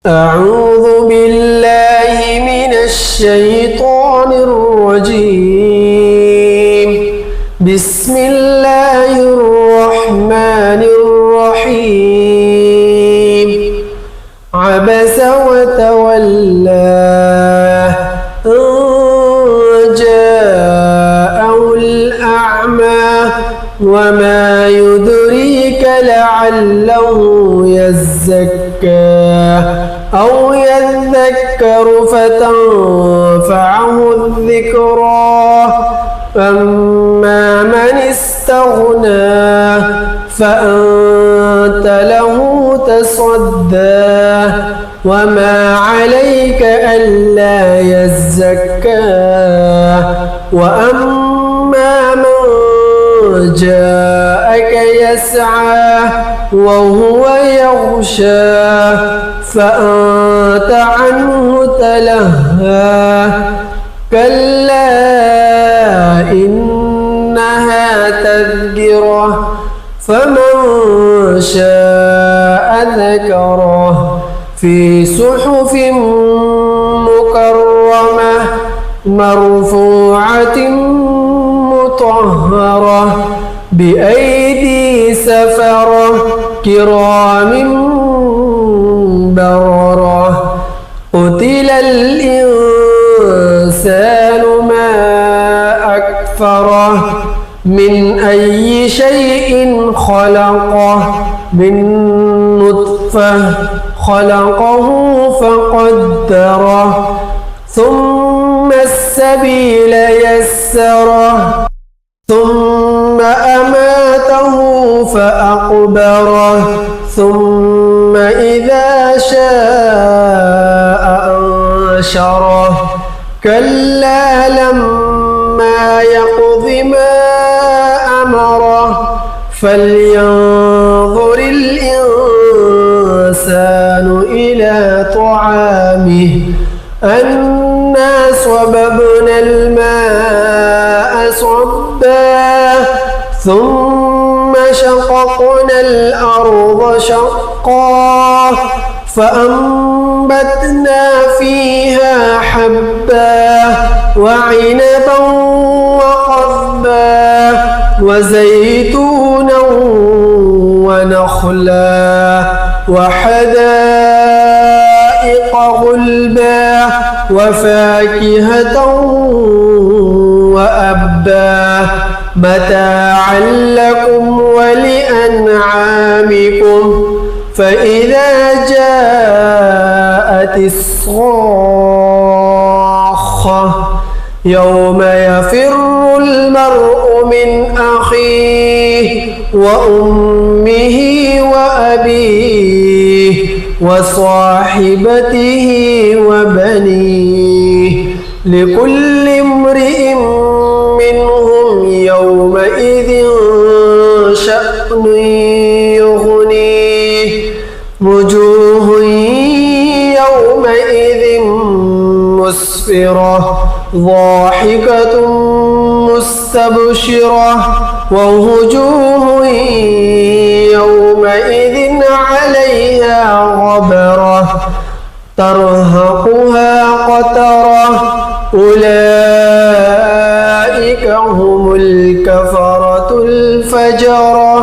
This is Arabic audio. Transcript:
أعوذ بالله من الشيطان الرجيم. بسم الله الرحمن الرحيم. عبس وتولى أن جاءه الأعمى وما يدريك لعله يزكى أو يذكر فتنفعه الذكرى. فأما من استغنى فأنت له تصدى وما عليك ألا يزكى. وأما من جاءك يسعى وهو يغشى فأنت عنه تلهى. كلا إنها تذكرة فمن شاء ذكره في صحف مكرمة مرفوعة مطهرة بأيدي سفرة كرام بررة. قتل الإنسان ما أكفره من أي شيء خلقه من نطفة خلقه فقدره ثم السبيل يسره ثم أماته فأقبره ثم إذا شاء أنشره. كلا لما يقض ما أمره فلينظر الإنسان إلى طعامه أنا صببنا الماء صبا ثم شققنا الأرض شقا فأنبتنا فيها حبا وعنبا وقضبا وزيتونا ونخلا وحدائق غلبا وفاكهة وأبا متاعا لكم ولأنعامكم. فإذا جاءت الصاخة يوم يفر المرء من أخيه وأمه وأبيه وصاحبته وبنيه لكل امرئ منهم يومئذ شأن يغنيه. وجوه يومئذ مسفرة ضاحكة مستبشرة ووجوه يومئذ عليها غبرة ترهقها قترة. أولئك هم الكفرة الفجرة.